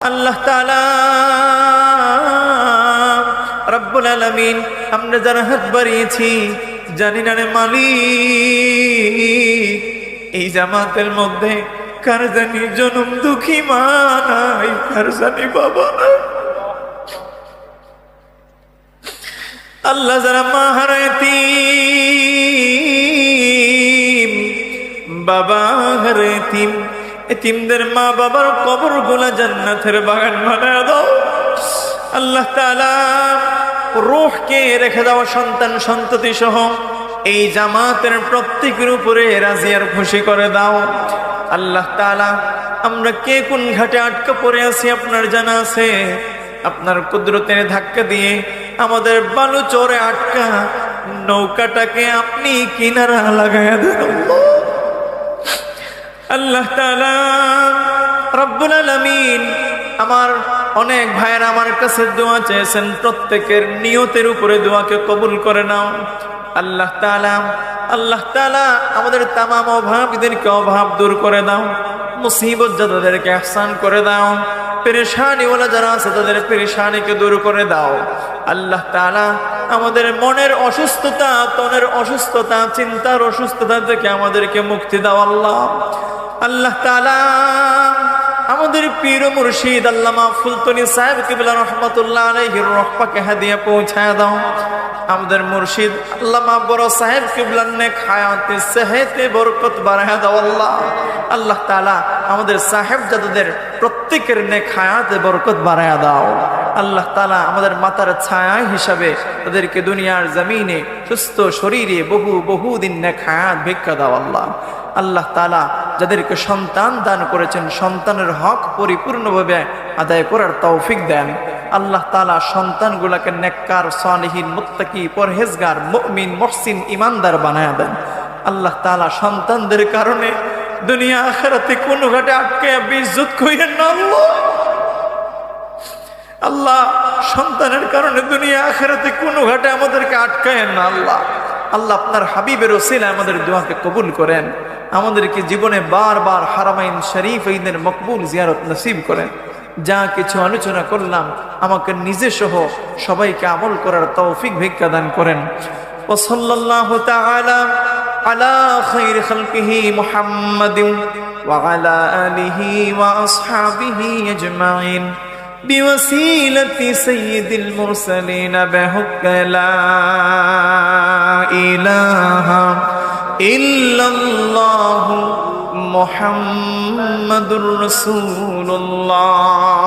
আল্লাহ তাআলা রব্বুল আলামিন, আমরা যারা হাত বাড়িয়েছি জানি না রে মালিক, এই জামাতের মধ্যে কার জানি জনম দুঃখী মা নাই, কার জানি বাবা নাই। আল্লাহ যারা মা হারা এতিম, বাবা হারা এতিম, এতিমদের মা বাবার কবর গুলা জান্নাতের বাগান বানায় দাও। আল্লাহ তাআলা রূহকে রেখে দাও সন্তান সন্ততি সহ এই জামাতের প্রত্যেকের উপরে রাজি আর খুশি করে দাও। আল্লাহ তাআলা আমরা কে কোন ঘাটে আটকা পড়ে আছি আপনার জানা আছে। আপনার কুদরতের ধাক্কা দিয়ে আমাদের বালু চরে আটকা নৌকাটাকে আপনি কিনারা লাগাইয়া দেন আল্লাহ তাআলা রব্বুল আলামিন। আমার অনেক ভাইয়েরা আমার কাছে দোয়া চেয়েছেন, প্রত্যেকের নিয়তের উপরে দোয়াকে কবুল করে নাও। আল্লাহ তাআলা আমাদের তামাম অভাবীদেরকে অভাব দূর করে দাও, মুসিবত যাদেরকে ইহসান করে দাও, পেরেশানিওয়ালা যারা আছে তাদের পেরেশানিকে দূর করে দাও। আল্লাহ তাআলা আমাদের মনের অসুস্থতা, তনের অসুস্থতা, চিন্তার অসুস্থতা থেকে আমাদেরকে মুক্তি দাও আল্লাহ তাআলা আমাদের পীর ও মুর্শিদ আল্লামা ফুলতনি সাহেব কিবলা রহমাতুল্লাহ আলাইহির রহপাকে হাদিয়া পৌঁছায় দাও। আমাদের মুর্শিদ আল্লামা বড় সাহেব কিবলার নেক হায়াতে সেহতে বরকত বাড়ায় দাও আল্লাহ তাআলা আমাদের সাহেবজাদাদের প্রত্যেকের নেক হায়াতে বরকত বাড়ায় দাও। আল্লাহ তাআলা আমাদের মাতার ছায়া হিসাবে তাদেরকে দুনিয়ার জমিনে সুস্থ শরীরে বহুদিন নেক হায়াত ভিক্ষা দাও আল্লাহ তাআলা যাদেরকে সন্তান দান করেছেন সন্তানের হক পরিপূর্ণভাবে আদায় করার তৌফিক দেন আল্লাহ তাআলা। সন্তানগুলোকে নেককার, সালিহিন, মুত্তাকি, পরহেজগার, মুমিন, মুহসিন, ইমানদার বানায়া দেন আল্লাহ তাআলা। সন্তানদের কারণে দুনিয়া আখিরাতে কোন ঘাটে আটকে বেইজ্জত কইরেন না আল্লাহ। সন্তানের কারণে দুনিয়া আখিরাতে কোন ঘাটে আমাদেরকে আটকায়েন না আল্লাহ। আপনার হাবিবের ওসিলায় আমাদের দোয়াকে কবুল করেন, আমাদেরকে জীবনে বারবার হারামাইন শরীফ ঈদের মকবুল জিয়ারত নসিব করেন। যা কিছু আলোচনা করলাম আমাকে নিজে সহ সবাইকে আমল করার তৌফিক ভিক্ষা দান করেন। ওয়া সাল্লাল্লাহু তাআলা আলা খায়রি খালকিহি মুহাম্মাদিন ওয়া আলা আলিহি ওয়া আসহাবিহি আজমাইন বিওয়াসিলাতি সাইয়্যিদিল মুরসালিন বিহুক্ক লা ইলাহা ইল্লাল্লাহু মুহাম্মাদুর রাসূলুল্লাহ।